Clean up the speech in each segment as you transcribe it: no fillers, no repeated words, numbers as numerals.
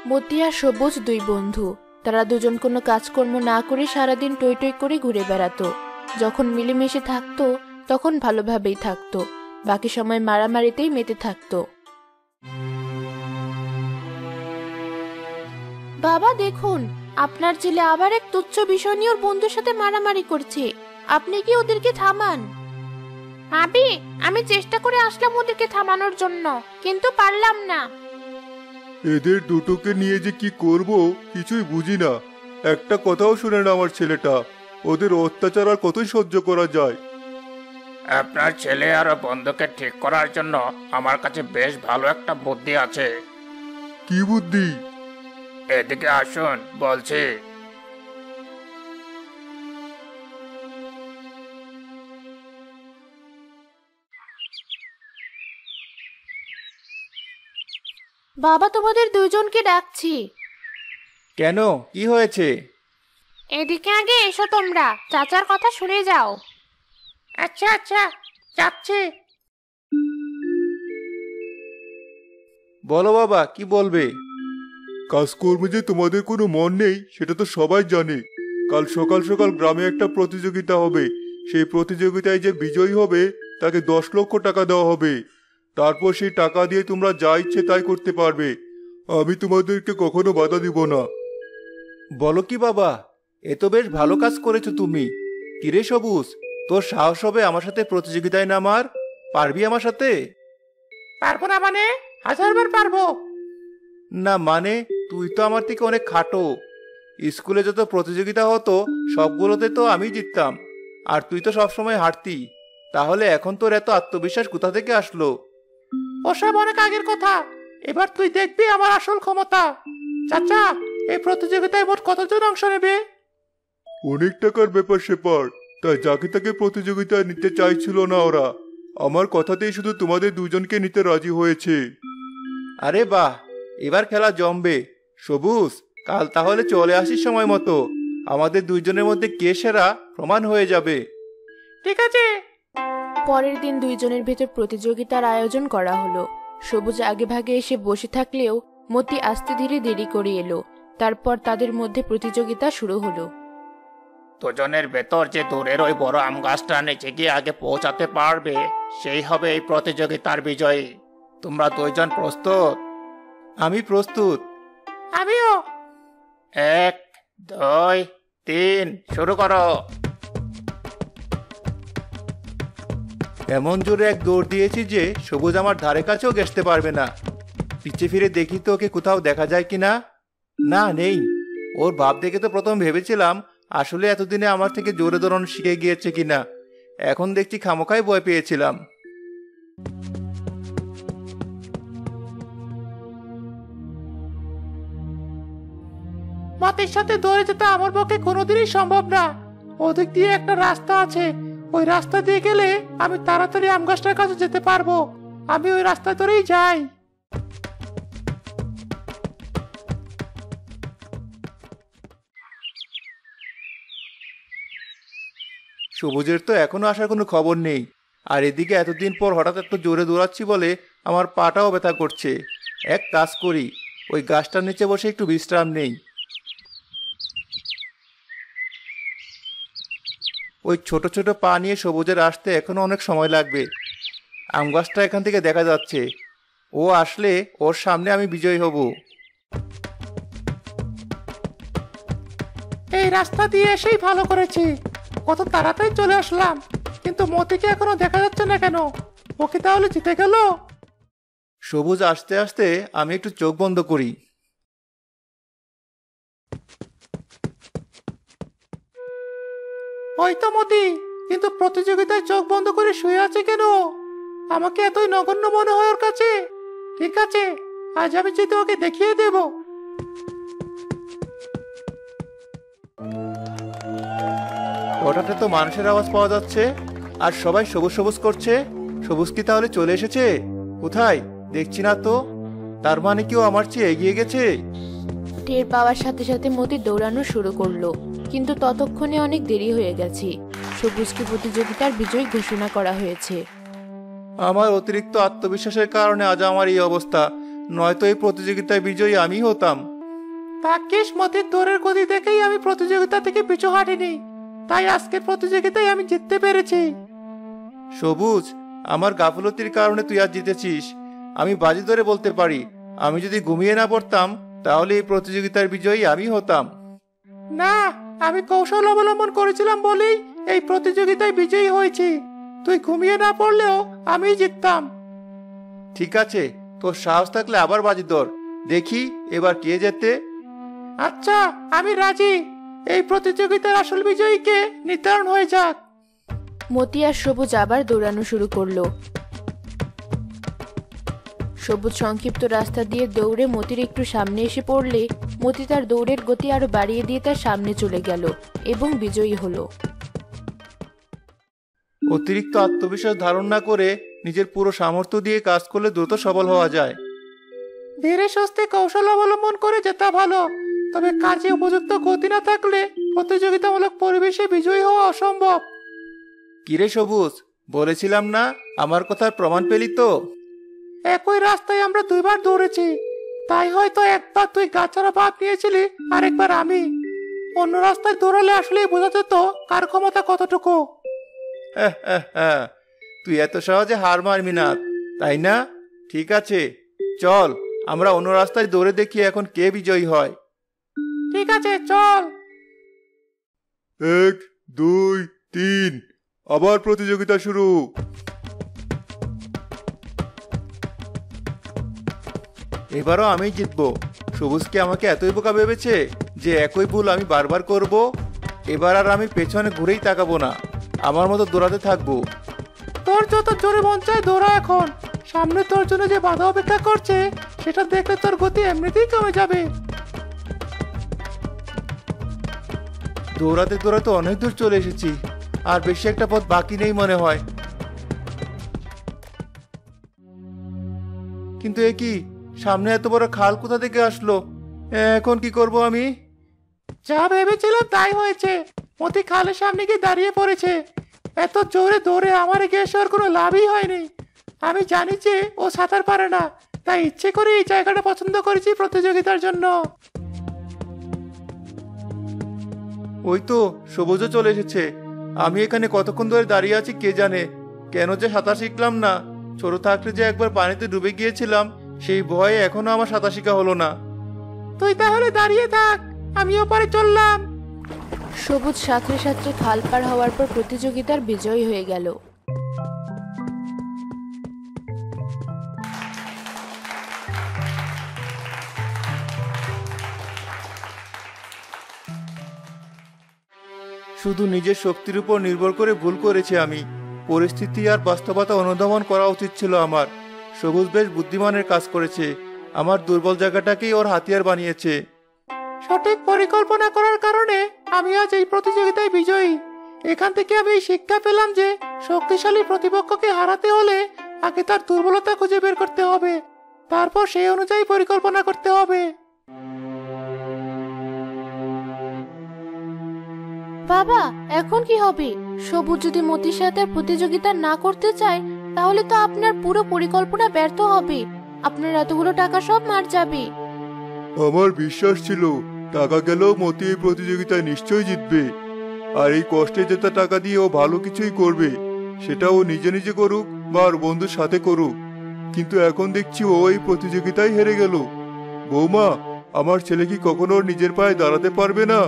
মতি আর সবুজ দুই বন্ধু। তারা দুজন কোনো কাজকর্ম না করে সারাদিন টই টই করে ঘুরে বেড়াতো। যখন মিলেমিশে থাকতো তখন ভালোভাবেই থাকতো, বাকি সময় মারামারিতেই মেতে থাকতো। বাবা দেখুন, আপনার ছেলে আবার এক তুচ্ছ বিষয় নিয়ে ওর বন্ধুর সাথে মারামারি করছে। আপনি কি ওদেরকে থামান? ভাবি, আমি চেষ্টা করে আসলাম ওদেরকে থামানোর জন্য, কিন্তু পারলাম না। এদের দুটোকে নিয়ে যে কি করব কিছুই বুঝি না। একটা কথাও শুনে না আমার ছেলেটা। ওদের অত্যাচার আর কতই সহ্য করা যায়। আপনার ছেলে আর বন্ধুকে ঠিক করার জন্য আমার কাছে বেশ ভালো একটা বুদ্ধি আছে। কি বুদ্ধি? এদিকে আসুন বলছি। বাবা, তোমাদের দুইজনকে ডাকছি। কেন, কি হয়েছে? এদিকে আগে এসো, তোমরা চাচার কথা শুনে যাও। আচ্ছা আচ্ছা, যাচ্ছি। বলো বাবা, কি বলবে? কাজকর্মে যে তোমাদের কোনো মন নেই সেটা তো সবাই জানে। কাল সকাল সকাল গ্রামে একটা প্রতিযোগিতা হবে। সেই প্রতিযোগিতায় যে বিজয়ী হবে তাকে 10 লক্ষ টাকা দেওয়া হবে। তারপর সেই টাকা দিয়ে তোমরা যা ইচ্ছে তাই করতে পারবে। আমি তোমাদেরকে কখনো বাধা দিব না। বলো কি বাবা, এ তো বেশ ভালো কাজ করেছো তুমি। কিরে সবুজ, তোর সাহস হবে আমার সাথে প্রতিযোগিতায় নামার? পারবি আমার সাথে? পারবো না মানে? 1000বার পারবো। না মানে, তুই তো আমার থেকে অনেক খাটো। স্কুলে যত প্রতিযোগিতা হতো সবগুলোতে তো আমি জিততাম, আর তুই তো সবসময় হারতি। তাহলে এখন তোর এত আত্মবিশ্বাস কোথা থেকে আসলো? ওসব অনেক আগের কথা। এবার তুই দেখবি আমার আসল ক্ষমতা। চাচা, এই প্রতিযোগিতায় মোট কতজন অংশ নেবে? অনেক টাকার ব্যাপার সেপার, তাই যাকে তাকে প্রতিযোগিতায় নিতে চাইছিল না ওরা। আমার কথাতেই শুধু তোমাদের দুজনকে নিতে রাজি হয়েছে। আরে বাহ, এবার খেলা জমবে। সবুজ, কাল তাহলে চলে আসিস সময় মতো। আমাদের দুইজনের মধ্যে কে সেরা প্রমাণ হয়ে যাবে। ঠিক আছে। পরের দিন দুইজনের ভেতর প্রতিযোগিতার আয়োজন করা হলো। সবুজ আগে ভাগে এসে বসে থাকলেও মতি আস্তে ধীরে দেরি করে এলো। তারপর তাদের মধ্যে প্রতিযোগিতা শুরু হলো। দুজনের ভেতর যে দূরের ওই বড় আম গাছটা নিচে গিয়ে আগে পৌঁছাতে পারবে সেই হবে এই প্রতিযোগিতার বিজয়ী। তোমরা দুইজন প্রস্তুত? আমি প্রস্তুত। আমিও। 1 2 3 শুরু করো। এমন জোরে এক দৌড় দিয়েছি যে সবুজ আমার ধারে কাছেও ঘেঁষতে পারবে না। পিছে ফিরে দেখি তো ওকে কোথাও দেখা যায় কিনা। না, নেই। ওর ভাব দেখে তো প্রথম ভেবেছিলাম আসলে এতদিনে আমার থেকে জোরে দৌড়ানো শিখে গিয়েছে কিনা। এখন দেখছি খামোখাই ভয় পেয়েছিলাম। মতির সাথে দৌড়ে যেতে আমার পক্ষে কোনোদিনই সম্ভব না। ওদিক দিয়ে একটা রাস্তা আছে, ওই রাস্তা দিয়ে গেলে আমি তাড়াতাড়ি আম গাছটার কাছে যেতে পারবো। আমি ওই রাস্তা ধরেই যাই। সবুজের তো এখনো আসার কোনো খবর নেই। আর এদিকে এতদিন পর হঠাৎ এত জোরে দৌড়াচ্ছি বলে আমার পাটাও ব্যথা করছে। এক কাজ করি, ওই গাছটার নিচে বসে একটু বিশ্রাম নেই। ওই ছোট ছোট পা নিয়ে সবুজের আসতে এখনো অনেক সময় লাগবে। আম গাছটা এখান থেকে দেখা যাচ্ছে। ও আসলে ওর সামনে আমি বিজয়ী হব। এই রাস্তা দিয়ে এসেই ভালো করেছি, কত তাড়াতাড়ি চলে আসলাম। কিন্তু মতিকে এখনো দেখা যাচ্ছে না কেন? ওকে তাহলে জিতে গেল? সবুজ আসতে আসতে আমি একটু চোখ বন্ধ করি। ওই তো মতি, কিন্তু প্রতিযোগিতায় চোখ বন্ধ করে শুয়ে আছে কেন? আমাকে এতই নগণ্য মনে হয় ওর কাছে। ঠিক আছে, আজ আমি যেতে ওকে দেখিয়ে দেব। হঠাৎ তো মানুষের আওয়াজ পাওয়া যাচ্ছে, আর সবাই সবুজ সবুজ করছে। সবুজ কি তাহলে চলে এসেছে? কোথায় দেখছি না তো। তার মানে কি ও আমার চেয়ে এগিয়ে গেছে? টের পাওয়ার সাথে সাথে মতি দৌড়ানো শুরু করলো, কিন্তু ততক্ষণে অনেক দেরি হয়ে গেছে। সবুজকে প্রতিযোগিতার বিজয়ী ঘোষণা করা হয়েছে। আমার অতিরিক্ত আত্মবিশ্বাসের কারণে আজ আমার এই অবস্থা, নয়তো এই প্রতিযোগিতায় বিজয়ী আমি হতাম। ভাগ্যিস মতির দৌড়ের গতি দেখেই আমি প্রতিযোগিতা থেকে পিছু হাঁটিনি, তাই আজকের প্রতিযোগিতায় আমি জিততে পেরেছি। সবুজ, আমার গাফলতির কারণে তুই আজ জিতেছিস। আমি বাজি ধরে বলতে পারি, আমি যদি ঘুমিয়ে না পড়তাম তাহলে এই প্রতিযোগিতার বিজয়ী আমি হতাম। না, আমি কৌশল অবলম্বন করেছিলাম বলেই এই প্রতিযোগিতায় বিজয়ী হয়েছি। তুই ঘুমিয়ে না পড়লেও আমি জিততাম। ঠিক আছে, তোর সাহস থাকলে আবার বাজি ধর, দেখি এবার কে জেতে। আচ্ছা, আমি রাজি। এই প্রতিযোগিতার আসল বিজয়ীকে নির্ধারণ হয়ে যাক। মতি আর সবুজ আবার দৌড়ানো শুরু করলো। সবুজ সংক্ষিপ্ত রাস্তা দিয়ে দৌড়ে মতির একটু সামনে এসে পড়লে মতি তার দৌড়ের গতি আরো বাড়িয়ে দিয়ে তার সামনে চলে গেল এবং বিজয়ী হলো। অতিরিক্ত আত্মবিশ্বাস ধারণ না করে নিজের পুরো সামর্থ্য দিয়ে কাজ করলে দ্রুত সফল হওয়া যায়। ধীরে সুস্থে কৌশল অবলম্বন করে যেতে ভালো, তবে কাজে উপযুক্ত গতি না থাকলে প্রতিযোগিতামূলক পরিবেশে বিজয়ী হওয়া অসম্ভব। কিরে সবুজ, বলেছিলাম না আমার কথার প্রমাণ পেলি তো? একই রাস্তায় আমরা দুইবার দৌড়েছি, তাই হয়তো একবার তুই গাছাড়া ভাব নিয়েছিলি আর একবার আমি। অন্য রাস্তায় দৌড়ালে আসলেই বোঝা যেত কার ক্ষমতা কতটুকু। তুই এত সহজে হার মারবি না, তাই না? ঠিক আছে, চল আমরা অন্য রাস্তায় দৌড়ে দেখি এখন কে বিজয়ী হয়। ঠিক আছে, চল। 1 2 3, আবার প্রতিযোগিতা শুরু। এবারও আমি জিতবো। সবুজ কি আমাকে এতই বোকা ভেবেছে যে একই ভুল আমি বারবার করব? এবার আর আমি পেছনে ঘুরেই তাকাবো না, আমার মতো দৌড়াতে থাকবো। তোর যত জোরে মন চায় দৌড়া এখন। সামনে তোর জন্য যে বাধা অপেক্ষা করছে সেটা দেখলে তোর গতি এমনিতেই কমে যাবে। দৌড়াতে দৌড়াতে অনেক দূর চলে এসেছি, আর বেশি একটা পথ বাকি নেই মনে হয়। কিন্তু এ কি, সামনে এত বড় খাল কোথা থেকে আসলো? এখন কি করব আমি? যা ভেবেছিলাম তাই হয়েছে। মতি খালের সামনে গিয়ে দাঁড়িয়ে পড়েছে। এত জোরে দৌড়ে আমার এগিয়ে আসার কোনো লাভই হয়নি। আমি জানি যে ও সাঁতার পারে না, তাই ইচ্ছে করে এই জায়গাটা পছন্দ করেছি প্রতিযোগিতার জন্য। ওই তো সবুজও চলে এসেছে। আমি এখানে কতক্ষণ ধরে দাঁড়িয়ে আছি কে জানে। কেন যে সাঁতার শিখলাম না, ছোট থাকতে যে একবার পানিতে ডুবে গিয়েছিলাম সেই ভয়ে এখনো আমার সাঁতার শেখা হলো না। তুই তাহলে দাঁড়িয়ে থাক, আমিও পারে চললাম। সবুজ সাঁতরে সাঁতরে খাল পার হওয়ার পর প্রতিযোগিতার বিজয়ী হয়ে গেল। শুধু নিজের শক্তির উপর নির্ভর করে ভুল করেছি আমি। পরিস্থিতি আর বাস্তবতা অনুধাবন করা উচিত ছিল আমার। সবুজ বেশ বুদ্ধিমানের কাজ করেছে, আমার দুর্বল জায়গাটাকেই ওর হাতিয়ার বানিয়েছে। সঠিক পরিকল্পনা করার কারণে আমি আজ এই প্রতিযোগিতায় বিজয়ী। এখান থেকে আমি এই শিক্ষা পেলাম যে শক্তিশালী প্রতিপক্ষকে হারাতে হলে আগে তার দুর্বলতা খুঁজে বের করতে হবে, তারপর সেই অনুযায়ী পরিকল্পনা করতে হবে। বাবা, এখন কি হবে? সবুজ যদি মতির সাথে আর প্রতিযোগিতা না করতে চায় তাহলে তো আপনার পুরো পরিকল্পনা ব্যর্থ হবে। আপনার এতগুলো টাকা সব মার যাবে। আমার বিশ্বাস ছিল টাকা গেলেও মতি এই প্রতিযোগিতায় নিশ্চয়ই জিতবে। আর এই কষ্টে জেতা টাকা দিয়ে ও ভালো কিছুই করবে, সেটা ও নিজে নিজে করুক বা ওর বন্ধুর সাথে করুক। কিন্তু এখন দেখছি ও এই প্রতিযোগিতায় হেরে গেল। বৌমা, আমার ছেলে কি কখনো ওর নিজের পায়ে দাঁড়াতে পারবে না?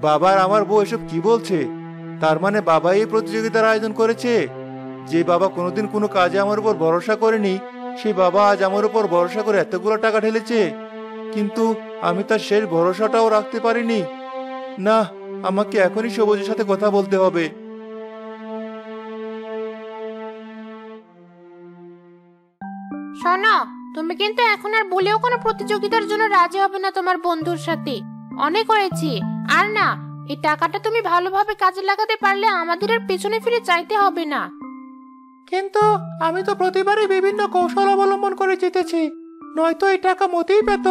বাবার আমার বউ এসব কি বলছে? তার মানে বাবা এই প্রতিযোগিতার আয়োজন করেছে? যে বাবা কোনোদিন কোনো কাজে আমার উপর ভরসা করেনি, সেই বাবা আজ আমার উপর ভরসা করে এতগুলো টাকা ঢেলেছে। কিন্তু আমি তার শেষ ভরসাটাও রাখতে পারিনি। না, আমাকে এখনই সবুজের সাথে কথা বলতে হবে। শোনো, তুমি কিন্তু এখন আর বলেও কোনো প্রতিযোগিতার জন্য রাজি হবে না তোমার বন্ধুর সাথে। অনেক হয়েছে। আর না, এই টাকাটা তুমি ভালোভাবে কাজে লাগাতে পারলে আমাদের আর পেছনে ফিরে চাইতে হবে না। কিন্তু আমি তো প্রতিবারই বিভিন্ন কৌশল অবলম্বন করে জিতেছি, নয়তো এই টাকা মতেই পেত।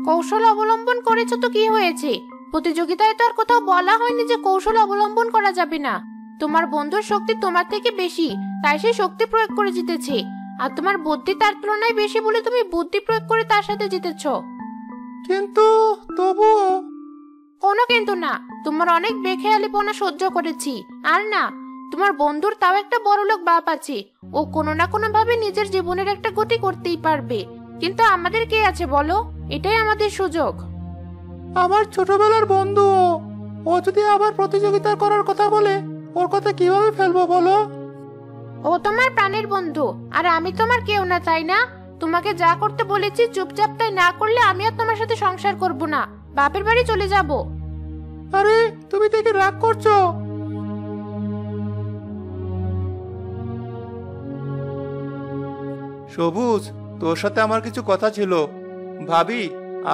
কৌশল অবলম্বন করেছো তো কি হয়েছে? প্রতিযোগিতায় তো আর কোথাও বলা হয়নি যে কৌশল অবলম্বন করা যাবে না। তোমার বন্ধুর শক্তি তোমার থেকে বেশি, তাই সে শক্তি প্রয়োগ করে জিতেছে। আর তোমার বুদ্ধি তার তুলনায় বেশি বলে তুমি বুদ্ধি প্রয়োগ করে তার সাথে জিতেছো। কিন্তু তবুও কোনো কিন্তু না, তোমার অনেক বেখেয়ালিপনা সহ্য করেছি। আর না, তোমার বন্ধুর তাও একটা বড়লোক বাপ আছে, ও কোনো না কোনো ভাবে নিজের জীবনের একটা গতি করতেই পারবে। কিন্তু আমাদের কে আছে বলো? এটাই আমাদের সুযোগ। আমার ছোটবেলার বন্ধু ও। ও যদি আবার প্রতিযোগিতা করার কথা বলে, ওর কথা কিভাবে ফেলবো বলো? ও তোমার প্রাণের বন্ধু, আর আমি তোমার কেউ না, তাই না? তোমাকে যা করতে বলেছি চুপচাপ তাই না করলে আমি আর তোমার সাথে সংসার করব না, বাপের বাড়ি চলে যাব। আরে তুমি দেখে রাগ করছো। সবুজ, তোর সাথে আমার কিছু কথা ছিল। ভাবি,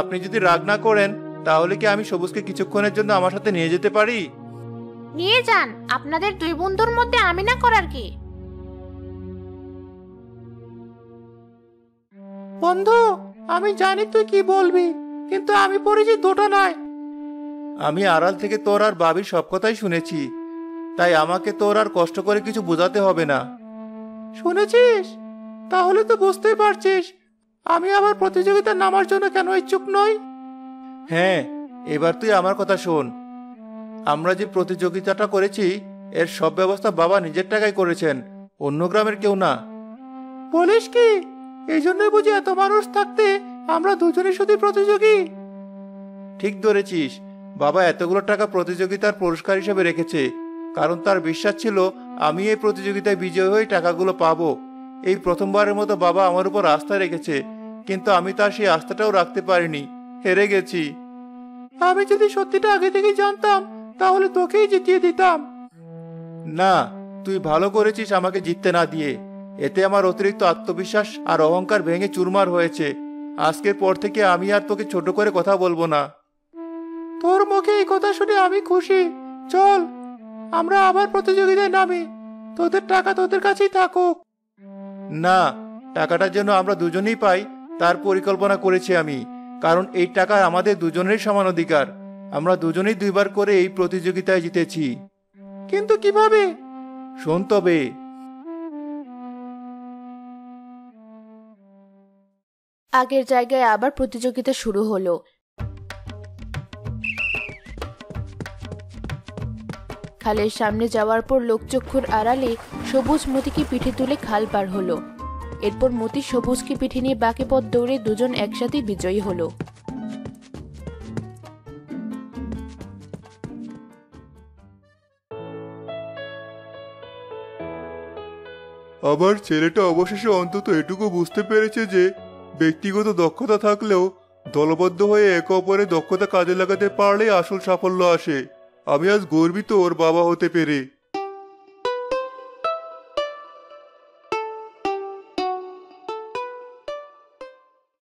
আপনি যদি রাগ না করেন তাহলে কি আমি সবুজকে কিছুক্ষণের জন্য আমার সাথে নিয়ে যেতে পারি? নিয়ে যান, আপনাদের দুই বন্ধুর মধ্যে আমি না করার কি? বন্ধু, আমি জানি তুই কি বলবি, কিন্তু আমি পড়েছি দুটো নয়। আমি আড়াল থেকে তোর আর ভাবির সব কথাই শুনেছি, তাই আমাকে তোর আর কষ্ট করে কিছু বোঝাতে হবে না। শুনেছিস? তাহলে তো বুঝতেই পারছিস আমি আবার প্রতিযোগিতায় নামার জন্য কেন ইচ্ছুক নই। হ্যাঁ, এবার তুই আমার কথা শোন। আমরা যে প্রতিযোগিতাটা করেছি এর সব ব্যবস্থা বাবা নিজের টাকায় করেছেন, অন্য গ্রামের কেউ না। বলিস কি? এই জন্যই বুঝি এত মানুষ থাকতে আমরা দুজনে শুধু প্রতিযোগী? ঠিক ধরেছিস, বাবা এতগুলো টাকা প্রতিযোগিতার পুরস্কার হিসেবে রেখেছে, কারণ তার বিশ্বাস ছিল আমি এই প্রতিযোগিতায় বিজয়ী হয়ে টাকাগুলো পাবো। এই প্রথমবারের মতো বাবা আমার উপর আস্থা রেখেছে, কিন্তু আমি তার সেই আস্থাটাও রাখতে পারিনি, হেরে গেছি। আমি যদি সত্যিটা আগে থেকে জানতাম তাহলে তোকেই জিতিয়ে দিতাম। না, তুই ভালো করেছিস আমাকে জিততে না দিয়ে। এতে আমার অতিরিক্ত আত্মবিশ্বাস আর অহংকার ভেঙে চুরমার হয়েছে। আজকের পর থেকে আমি আর তোকে ছোট করে কথা বলবো না। তোর মুখে এই কথা শুনে আমি খুশি। চল আমরা আবার প্রতিযোগিতায় নামি, তোদের টাকা তোদের কাছেই থাকুক। না, টাকাটার জন্য আমরা দুজনেই পাই তার পরিকল্পনা করেছি আমি, কারণ এই টাকা আমাদের দুজনেরই সমান অধিকার। আমরা দুজনেই দুইবার করে এই প্রতিযোগিতায় জিতেছি। কিন্তু কিভাবে? শোন তবে। আগের জায়গায় আবার প্রতিযোগিতা শুরু হলো। খালের সামনে যাওয়ার পর লোকচক্ষুর আড়ালে সবুজ মতিকে পিঠে তুলে খাল পার হলো। এরপর মতি সবুজকে পিঠে নিয়ে বাকি পথ দৌড়ে দুজন একসাথে বিজয়ী হলো। আবার ছেলেটা অবশেষে অন্তত এটুকু বুঝতে পেরেছে যে ব্যক্তিগত দক্ষতা থাকলেও দলবদ্ধ হয়ে একে অপরের দক্ষতা কাজে লাগাতে পারলেই আসল সাফল্য আসে। আমি আজ গর্বিত ওর বাবা হতে পেরে।